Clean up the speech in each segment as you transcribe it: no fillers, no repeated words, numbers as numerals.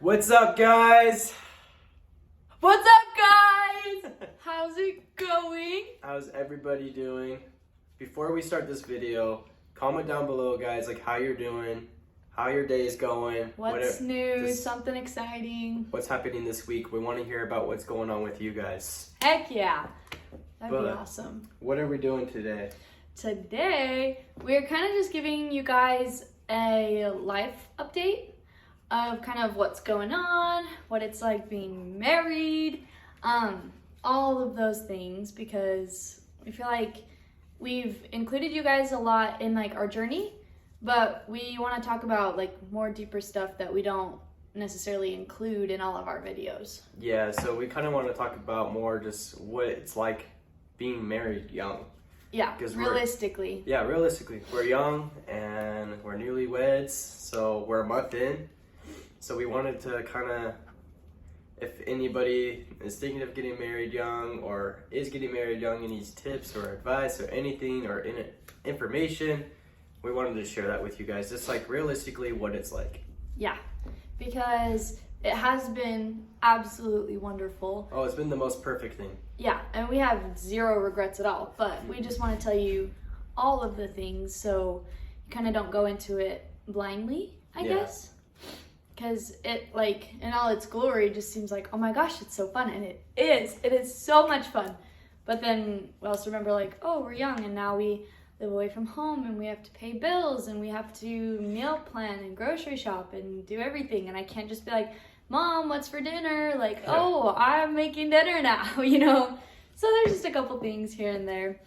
What's up, guys? What's up, guys? How's it going? How's everybody doing? Before we start this video, comment down below, guys, like how you're doing, how your day is going. What's new? Something exciting. What's happening this week? We want to hear about what's going on with you guys. Heck yeah. That'd be awesome. What are we doing today? Today, we're kind of just giving you guys a life update of kind of what's going on, what it's like being married, all of those things, because we feel like we've included you guys a lot in like our journey, but we want to talk about like more deeper stuff that we don't necessarily include in all of our videos. Yeah, so we kind of want to talk about more just what it's like being married young. Yeah, realistically. Realistically. We're young and we're newlyweds, so we're a month in. So we wanted to kind of, if anybody is thinking of getting married young or is getting married young and needs tips or advice or anything or information, we wanted to share that with you guys. Just like realistically what it's like. Yeah, because it has been absolutely wonderful. Oh, it's been the most perfect thing. Yeah, and we have zero regrets at all, but we just want to tell you all of the things so you kind of don't go into it blindly, I guess. Because it, like, in all its glory, just seems like, oh my gosh, it's so fun. And it is so much fun. But then we also remember, like, oh, we're young and now we live away from home and we have to pay bills and we have to meal plan and grocery shop and do everything. And I can't just be like, Mom, what's for dinner? Like, oh, I'm making dinner now, you know? So there's just a couple things here and there.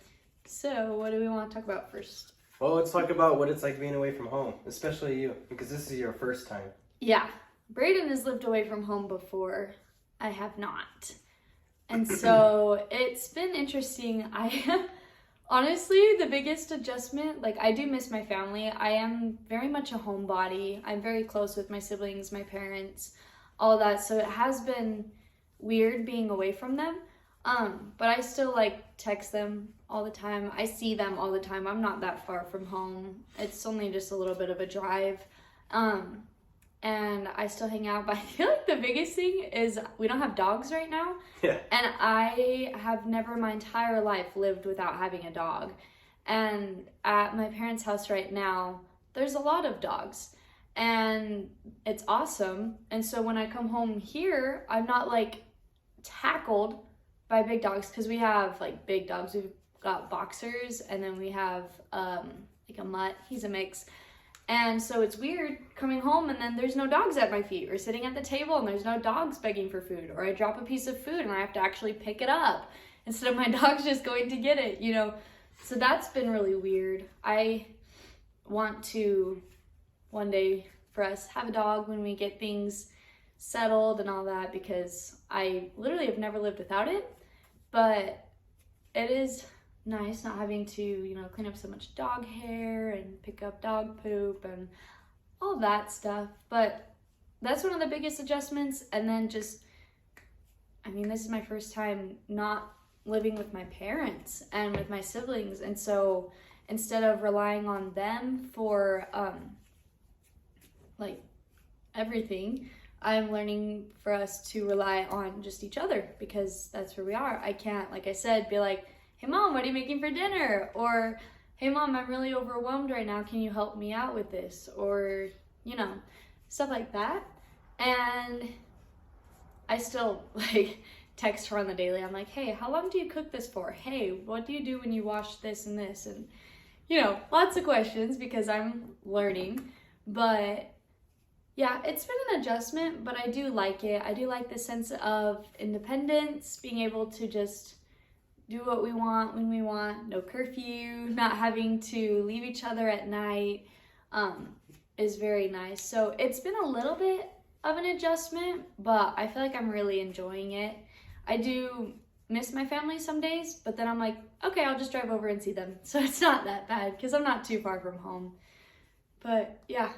So what do we want to talk about first? Well, let's talk about what it's like being away from home, especially you, because this is your first time. Yeah, Braden has lived away from home before. I have not. And so it's been interesting. Honestly, the biggest adjustment, like I do miss my family. I am very much a homebody. I'm very close with my siblings, my parents, all of that. So it has been weird being away from them. But I still like text them all the time. I see them all the time. I'm not that far from home. It's only just a little bit of a drive. And I still hang out, but I feel like the biggest thing is we don't have dogs right now. Yeah. And I have never in my entire life lived without having a dog. And at my parents' house right now, there's a lot of dogs. And it's awesome. And so when I come home here, I'm not like tackled by big dogs, because we have like big dogs. We've got boxers, and then we have like a mutt. He's a mix. And so it's weird coming home and then there's no dogs at my feet, or sitting at the table and there's no dogs begging for food, or I drop a piece of food and I have to actually pick it up instead of my dog's just going to get it, you know? So that's been really weird. I want to one day for us have a dog when we get things settled and all that, because I literally have never lived without it, but it is nice not having to, you know, clean up so much dog hair and pick up dog poop and all that stuff. But that's one of the biggest adjustments. And then just, I mean, this is my first time not living with my parents and with my siblings. And so instead of relying on them for like everything, I'm learning for us to rely on just each other, because that's where we are. I can't, like I said, be like, hey Mom, what are you making for dinner? Or, hey Mom, I'm really overwhelmed right now. Can you help me out with this? Or, you know, stuff like that. And I still like text her on the daily. I'm like, hey, how long do you cook this for? Hey, what do you do when you wash this and this? And, you know, lots of questions because I'm learning. But yeah, it's been an adjustment, but I do like it. I do like the sense of independence, being able to just do what we want when we want, no curfew, not having to leave each other at night, is very nice. So it's been a little bit of an adjustment, but I feel like I'm really enjoying it. I do miss my family some days, but then I'm like, okay, I'll just drive over and see them. So it's not that bad because I'm not too far from home. But yeah,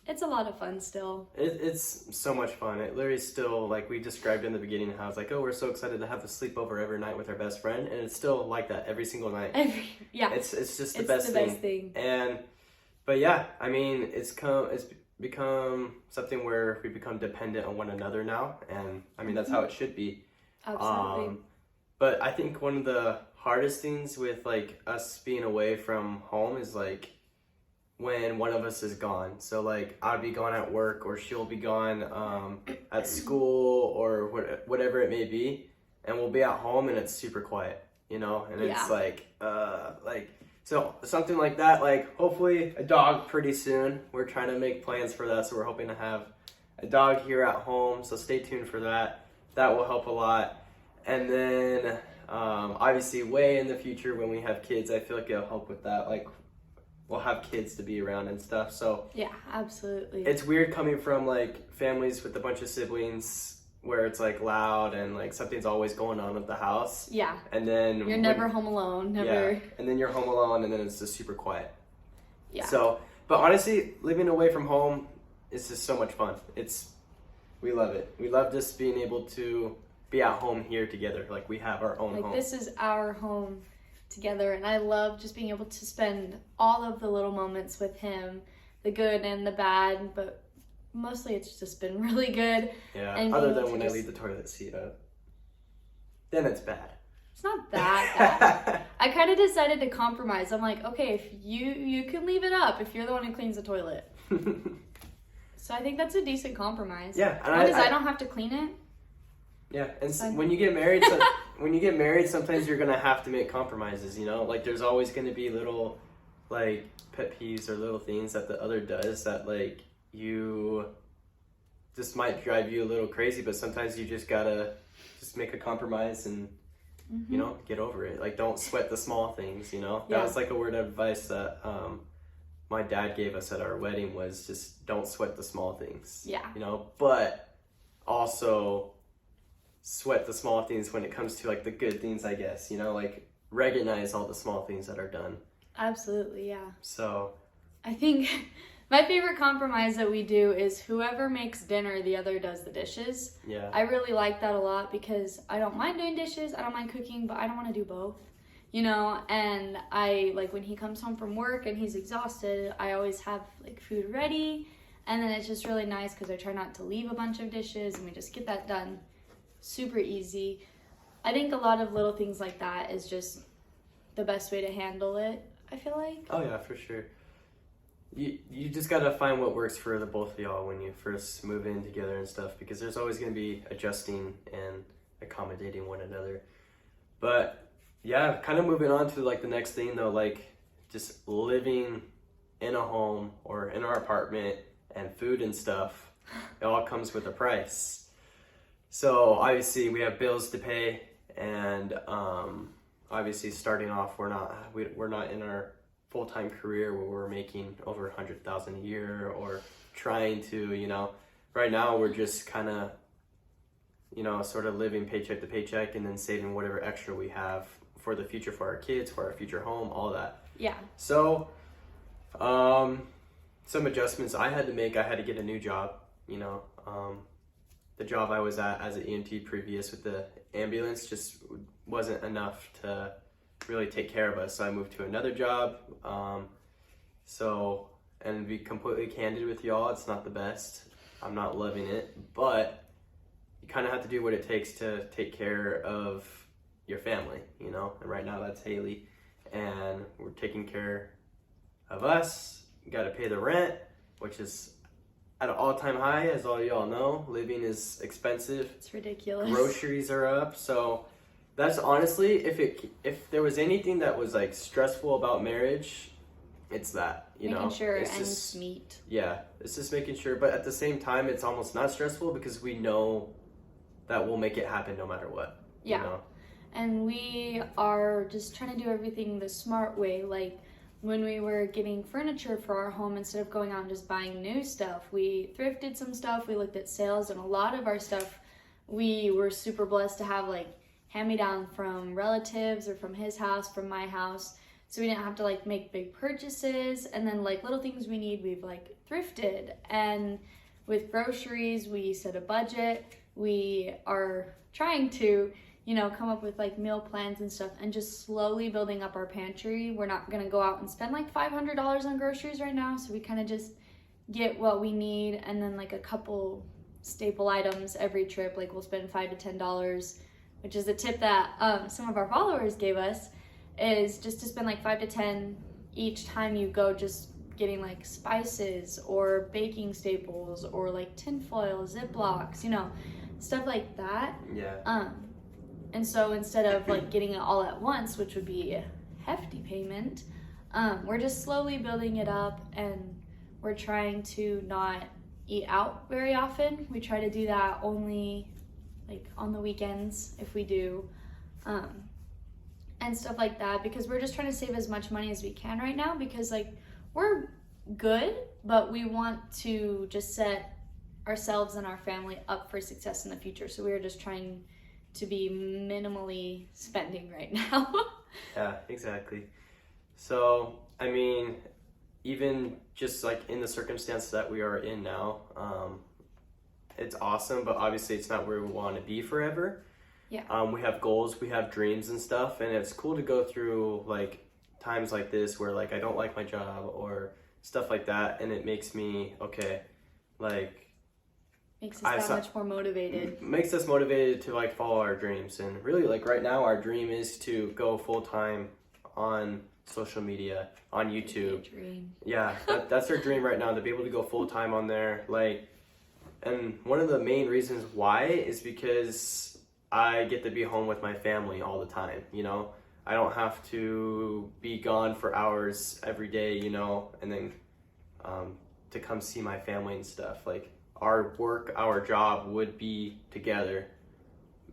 it's a lot of fun still. It's so much fun. It literally still, like we described in the beginning, how it's like, oh, we're so excited to have a sleepover every night with our best friend, and it's still like that every single night. Yeah. It's just the best thing. And, but yeah, I mean, it's become something where we become dependent on one another now, and I mean that's how it should be. Absolutely. But I think one of the hardest things with like us being away from home is like when one of us is gone. So like I'll be gone at work, or she'll be gone at school, or whatever it may be, and we'll be at home and it's super quiet, you know, and it's like so something like that, like hopefully a dog pretty soon. We're trying to make plans for that, so we're hoping to have a dog here at home, so stay tuned for that. That will help a lot. And then obviously way in the future when we have kids, I feel like it'll help with that. Like we'll have kids to be around and stuff. So yeah, absolutely. it's weird coming from like families with a bunch of siblings where it's like loud and like something's always going on at the house. Yeah. And then you're never home alone, never. Yeah. And then you're home alone and then it's just super quiet. Yeah. So, but honestly, living away from home is just so much fun. We love it. We love just being able to be at home here together. Like we have our own home. Like this is our home together, and I love just being able to spend all of the little moments with him, the good and the bad, but mostly it's just been really good. Yeah, and other than when I leave the toilet seat up. Then it's bad. It's not that bad. I kind of decided to compromise. I'm like, okay, if you can leave it up if you're the one who cleans the toilet. So I think that's a decent compromise. Yeah, and I don't have to clean it. Yeah, and when you get married, sometimes you're gonna have to make compromises. You know, like there's always gonna be little, like pet peeves or little things that the other does that like you just might drive you a little crazy. But sometimes you just gotta just make a compromise and you know get over it. Like don't sweat the small things. You know, that was like a word of advice that my dad gave us at our wedding was just don't sweat the small things. Yeah. You know, but also sweat the small things when it comes to like the good things, I guess, you know, like recognize all the small things that are done. Absolutely, yeah. So I think my favorite compromise that we do is whoever makes dinner, the other does the dishes. Yeah. I really like that a lot because I don't mind doing dishes, I don't mind cooking, but I don't want to do both, you know, and I like when he comes home from work and he's exhausted, I always have like food ready, and then it's just really nice because I try not to leave a bunch of dishes and we just get that done super easy. I think a lot of little things like that is just the best way to handle it, I feel like. Oh yeah, for sure. You just gotta find what works for the both of y'all when you first move in together and stuff, because there's always gonna be adjusting and accommodating one another. But yeah, kind of moving on to like the next thing though, like just living in a home or in our apartment and food and stuff, it all comes with a price. So obviously we have bills to pay, and obviously starting off we're not in our full-time career where we're making over $100,000 a year or trying to, you know, right now we're just kind of, you know, sort of living paycheck to paycheck and then saving whatever extra we have for the future, for our kids, for our future home, all that. Yeah. So some adjustments I had to make. I had to get a new job, you know. The job I was at as an EMT previous with the ambulance just wasn't enough to really take care of us. So I moved to another job. And to be completely candid with y'all, it's not the best. I'm not loving it, but you kind of have to do what it takes to take care of your family, you know? And right now that's Hailee, and we're taking care of us. You got to pay the rent, which is at an all-time high, as all y'all know. Living is expensive. It's ridiculous. Groceries are up. So that's honestly, if there was anything that was like stressful about marriage, it's that, you know. Making sure it's ends just, meet. Yeah, it's just making sure. But at the same time, it's almost not stressful because we know that we'll make it happen no matter what. Yeah. You know? And we are just trying to do everything the smart way. Like when we were getting furniture for our home, instead of going out and just buying new stuff, we thrifted some stuff, we looked at sales, and a lot of our stuff we were super blessed to have like hand-me-down from relatives or from his house, from my house, so we didn't have to like make big purchases. And then like little things we need, we've like thrifted. And with groceries, we set a budget. We are trying to, you know, come up with like meal plans and stuff, and just slowly building up our pantry. We're not gonna go out and spend like $500 on groceries right now, so we kind of just get what we need, and then like a couple staple items every trip. Like we'll spend $5 to $10, which is a tip that some of our followers gave us, is just to spend like 5 to 10 each time you go, just getting like spices or baking staples or like tinfoil, Ziplocs, you know, stuff like that. Yeah. And so instead of like getting it all at once, which would be a hefty payment, we're just slowly building it up, and we're trying to not eat out very often. We try to do that only like on the weekends if we do, and stuff like that, because we're just trying to save as much money as we can right now, because like we're good, but we want to just set ourselves and our family up for success in the future. So we're just trying to be minimally spending right now. Yeah, exactly. So, I mean, even just like in the circumstance that we are in now, it's awesome, but obviously it's not where we want to be forever. Yeah. We have goals, we have dreams and stuff, and it's cool to go through like times like this where like I don't like my job or stuff like that, and it makes me, okay, like makes us that much more motivated. Makes us motivated to like follow our dreams. And really like right now our dream is to go full time on social media, on YouTube. Dream. Yeah, that's our dream right now, to be able to go full time on there. Like, and one of the main reasons why is because I get to be home with my family all the time, you know? I don't have to be gone for hours every day, you know, and then to come see my family and stuff. Like, our work, our job would be together,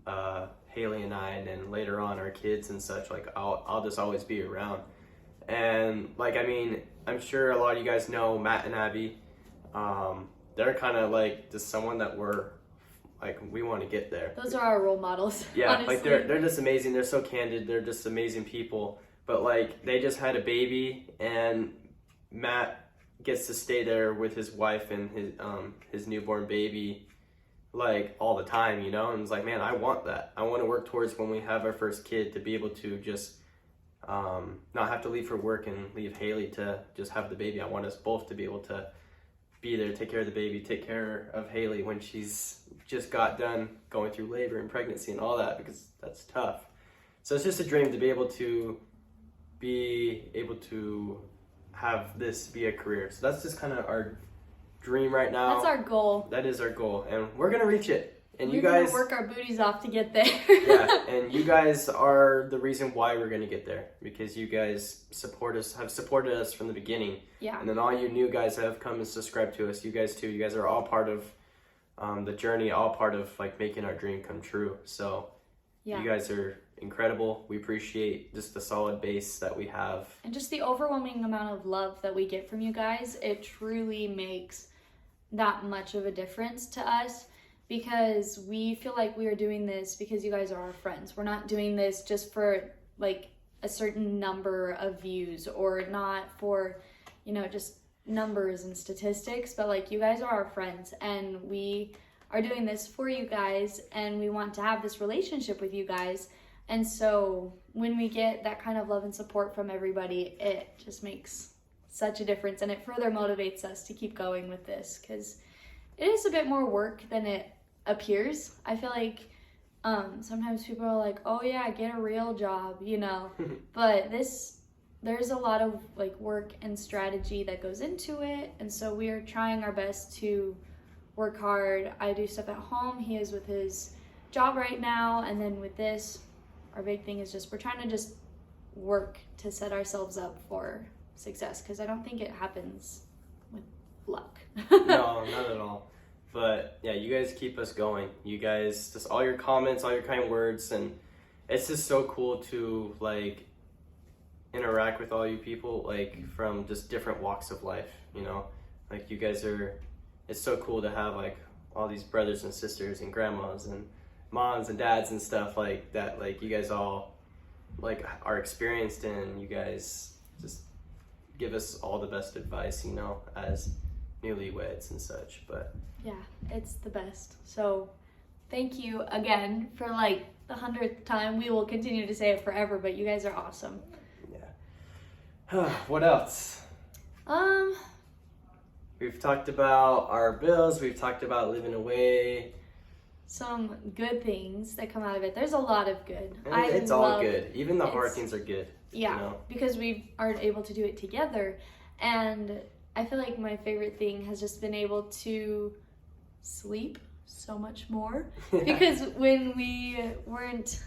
Hailee and I, and then later on our kids and such. Like, I'll just always be around. And like, I mean, I'm sure a lot of you guys know Matt and Abby. They're kind of like just someone that we want to get there. Those are our role models. Yeah, honestly. like they're just amazing. They're so candid. They're just amazing people. But like, they just had a baby, and Matt gets to stay there with his wife and his newborn baby like all the time, you know. And it's like, man, I want that. I want to work towards when we have our first kid to be able to just not have to leave for work and leave Hailee to just have the baby. I want us both to be able to be there, take care of the baby, take care of Hailee when she's just got done going through labor and pregnancy and all that, because that's tough. So it's just a dream to be able to have this be a career. So that's just kind of our dream right now. That's our goal. That is our goal, and we're gonna reach it. And we're you guys gonna work our booties off to get there. Yeah, and you guys are the reason why we're gonna get there, because you guys have supported us from the beginning. Yeah. And then all you new guys have come and subscribed to us. You guys too. You guys are all part of the journey, all part of like making our dream come true. So yeah. You guys are incredible. We appreciate just the solid base that we have. And just the overwhelming amount of love that we get from you guys. It truly makes that much of a difference to us, because we feel like we are doing this because you guys are our friends. We're not doing this just for like a certain number of views, or not for, you know, just numbers and statistics, but like, you guys are our friends, and we are doing this for you guys, and we want to have this relationship with you guys. And so when we get that kind of love and support from everybody, it just makes such a difference, and it further motivates us to keep going with this, because it is a bit more work than it appears. I feel like sometimes people are like, oh yeah, get a real job, you know. But there's a lot of like work and strategy that goes into it, and so we are trying our best to work hard. I do stuff at home, he is with his job right now, and then with this, our big thing is just we're trying to just work to set ourselves up for success, because I don't think it happens with luck. No, not at all. But yeah, you guys keep us going. You guys, just all your comments, all your kind words, and it's just so cool to like interact with all you people, like from just different walks of life, you know. Like, you guys are, it's so cool to have like all these brothers and sisters and grandmas and moms and dads and stuff like that. Like, you guys all like are experienced, and you guys just give us all the best advice, you know, as newlyweds and such. But yeah, it's the best. So thank you again for like the 100th time. We will continue to say it forever, but you guys are awesome. Yeah. What else? we've talked about our bills, we've talked about living away. Some good things that come out of it. There's a lot of good. And it's all good. Even the hard things are good. Yeah, you know? because we aren't able to do it together. And I feel like my favorite thing has just been able to sleep so much more. Because when we weren't,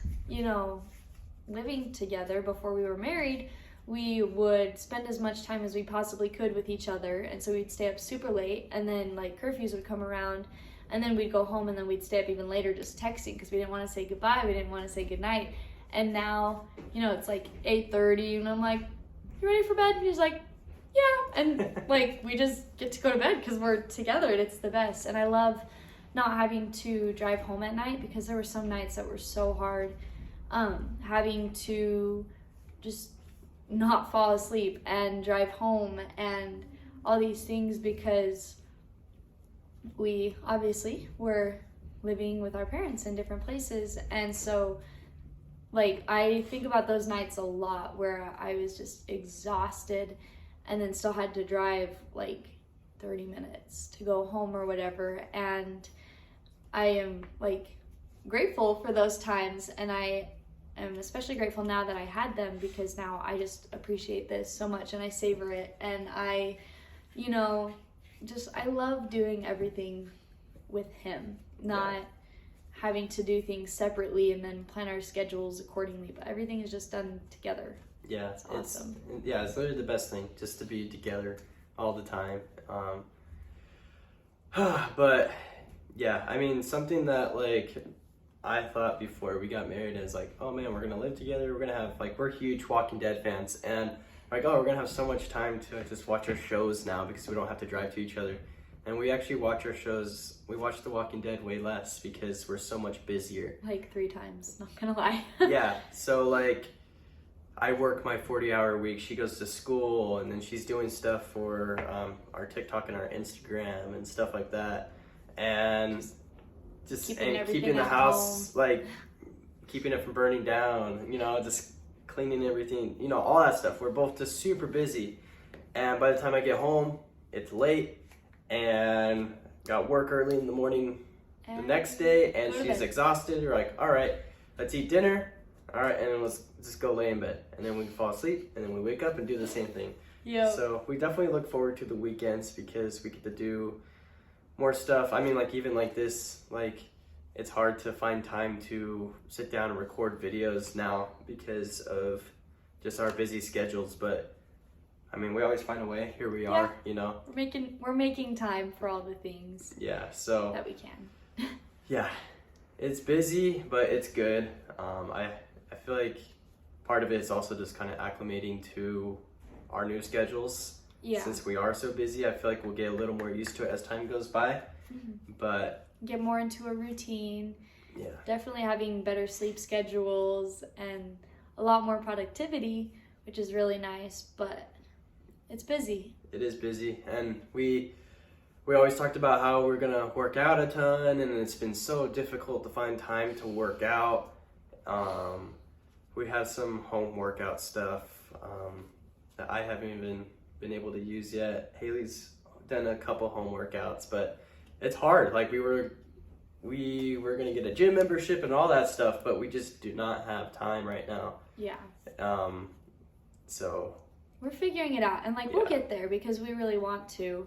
living together before we were married, we would spend as much time as we possibly could with each other. And so we'd stay up super late, and then like curfews would come around, and then we'd go home, and then we'd stay up even later just texting because we didn't want to say goodbye, we didn't want to say goodnight. And now, it's like 8:30, and I'm like, "You ready for bed?" And he's like, "Yeah." And like we just get to go to bed because we're together, and it's the best. And I love not having to drive home at night, because there were some nights that were so hard, having to just not fall asleep and drive home and all these things, because we obviously were living with our parents in different places. And so like I think about those nights a lot where I was just exhausted and then still had to drive like 30 minutes to go home or whatever. And I am like grateful for those times, and I am especially grateful now that I had them, because now I just appreciate this so much and I savor it. And I love doing everything with him, not having to do things separately and then plan our schedules accordingly, but everything is just done together. Yeah, it's awesome. It's literally the best thing, just to be together all the time. But yeah, I mean, something that like I thought before we got married is like, oh man, we're gonna live together, we're gonna have like, we're huge Walking Dead fans, and like, oh, we're gonna have so much time to just watch our shows now because we don't have to drive to each other. And we actually watch our shows, we watch The Walking Dead way less because we're so much busier. Like 3 times, not gonna lie. Yeah, so like I work my 40-hour week, she goes to school, and then she's doing stuff for our TikTok and our Instagram and stuff like that. And just keeping the house, home. Like keeping it from burning down, just cleaning everything, all that stuff. We're both just super busy. And by the time I get home, it's late, and got work early in the morning the next day, and she's exhausted. We're like, all right, let's eat dinner. All right, and then let's just go lay in bed. And then we fall asleep, and then we wake up and do the same thing. Yeah. So we definitely look forward to the weekends because we get to do more stuff. I mean, like even like this, like it's hard to find time to sit down and record videos now because of just our busy schedules. But I mean, we always find a way. Here we are, We're making time for all the things. Yeah, so that we can. Yeah, it's busy, but it's good. I feel like part of it is also just kind of acclimating to our new schedules. Yeah. Since we are so busy, I feel like we'll get a little more used to it as time goes by. Mm-hmm. But get more into a routine. Yeah. Definitely having better sleep schedules and a lot more productivity, which is really nice, but it's busy. It is busy, and we always talked about how we're gonna work out a ton, and it's been so difficult to find time to work out. We have some home workout stuff that I haven't even been able to use yet. Haley's done a couple home workouts, but it's hard. Like we were gonna get a gym membership and all that stuff, but we just do not have time right now. Yeah. So we're figuring it out, and we'll get there because we really want to.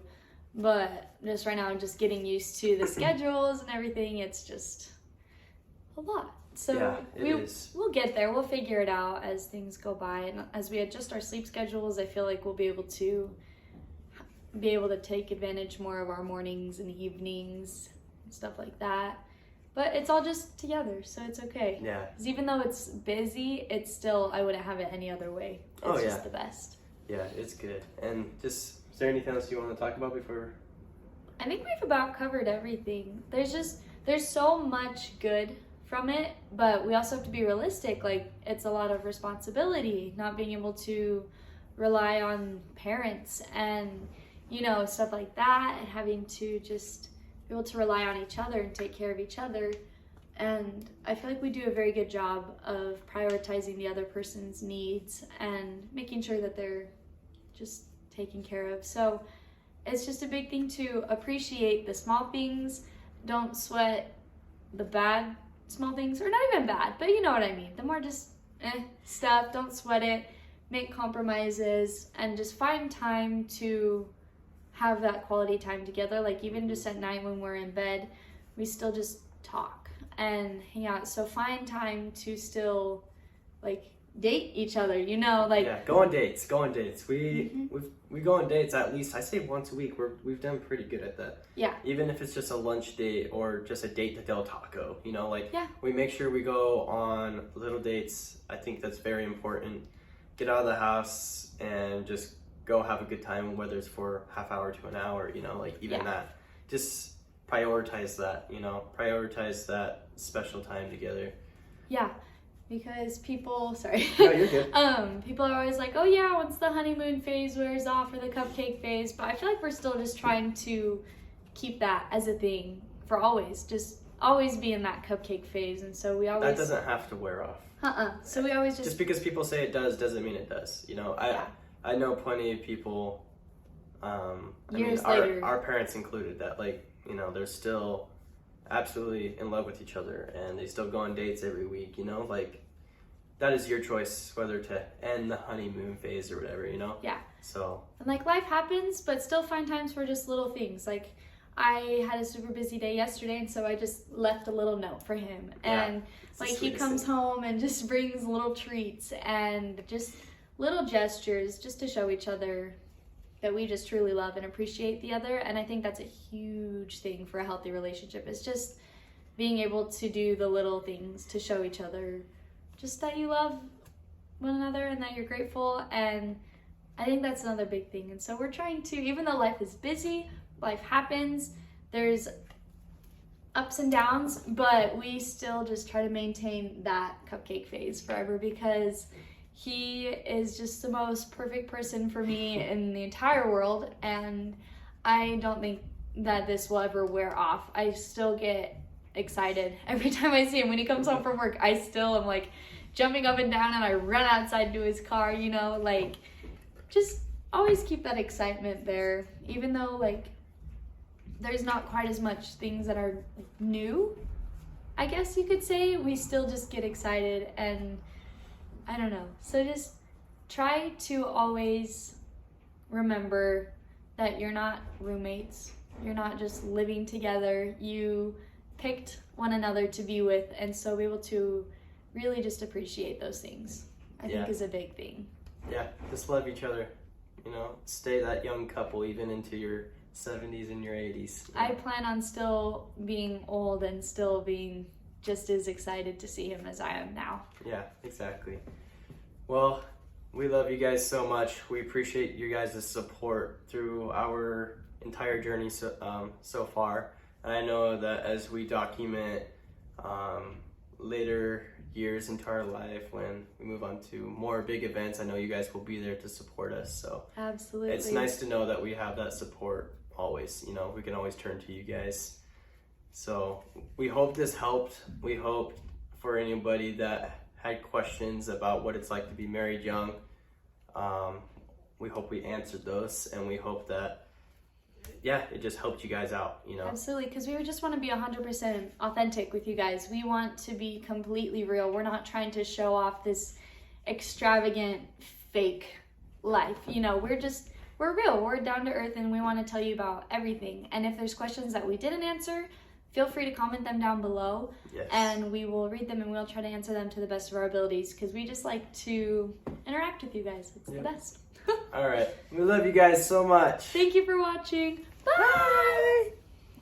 But just right now, I'm just getting used to the schedules and everything. It's just a lot. So we'll get there. We'll figure it out as things go by, and as we adjust our sleep schedules, I feel like we'll be able to take advantage more of our mornings and evenings and stuff like that. But it's all just together, so it's okay. Yeah. Because even though it's busy, it's still, I wouldn't have it any other way. It's just the best. Yeah, it's good. And just, is there anything else you want to talk about before? I think we've about covered everything. There's so much good from it, but we also have to be realistic. Like, it's a lot of responsibility, not being able to rely on parents and, stuff like that, and having to just be able to rely on each other and take care of each other. And I feel like we do a very good job of prioritizing the other person's needs and making sure that they're just taken care of. So it's just a big thing to appreciate the small things. Don't sweat the bad small things, or not even bad, but you know what I mean. The more just stuff, don't sweat it. Make compromises and just find time to have that quality time together. Like even just at night when we're in bed, we still just talk and hang out. So find time to still like date each other, you know, like go on dates. We go on dates at least, I say once a week. We've done pretty good at that. Yeah. Even if it's just a lunch date or just a date to Del Taco, you know, like we make sure we go on little dates. I think that's very important. Get out of the house and just go have a good time, whether it's for half hour to an hour, you know, like even that. Just prioritize that, you know, prioritize that special time together. Yeah. Because people, sorry. No, you're good. People are always like, oh yeah, once the honeymoon phase wears off or the cupcake phase, but I feel like we're still just trying to keep that as a thing for always. Just always be in that cupcake phase, and so we always. That doesn't have to wear off. So we always just because people say it does doesn't mean it does. You know, I know plenty of people. Years later, our parents included, that like, you know, they're still absolutely in love with each other and they still go on dates every week, you know, like that is your choice whether to end the honeymoon phase or whatever, you know. So and like life happens, but still find times for just little things. Like I had a super busy day yesterday, and so I just left a little note for him, and like he comes home and just brings little treats and just little gestures just to show each other that we just truly love and appreciate the other. And I think that's a huge thing for a healthy relationship. It's just being able to do the little things to show each other just that you love one another and that you're grateful. And I think that's another big thing. And so we're trying to, even though life is busy, life happens, there's ups and downs, but we still just try to maintain that cupcake phase forever, because he is just the most perfect person for me in the entire world, and I don't think that this will ever wear off. I still get excited every time I see him. When he comes home from work, I still am like jumping up and down, and I run outside to his car, you know, like just always keep that excitement there, even though like there's not quite as much things that are new, I guess you could say. We still just get excited, and I don't know. So just try to always remember that you're not roommates. You're not just living together. You picked one another to be with, and so be able to really just appreciate those things, I think is a big thing. Yeah, just love each other. You know, stay that young couple even into your 70s and your 80s. I plan on still being old and still being just as excited to see him as I am now. Yeah, exactly. Well, we love you guys so much. We appreciate you guys' support through our entire journey so far. And I know that as we document later years into our life, when we move on to more big events, I know you guys will be there to support us. So absolutely, it's nice to know that we have that support always. You know, we can always turn to you guys. So we hope this helped. We hope for anybody that had questions about what it's like to be married young, we hope we answered those, and we hope that it just helped you guys out, you know. Absolutely, because we just want to be 100% authentic with you guys. We want to be completely real. We're not trying to show off this extravagant fake life, you know. We're real, we're down to earth, and we want to tell you about everything. And if there's questions that we didn't answer, feel free to comment them down below, and we will read them, and we'll try to answer them to the best of our abilities, because we just like to interact with you guys. It's the best. All right. We love you guys so much. Thank you for watching. Bye. Bye.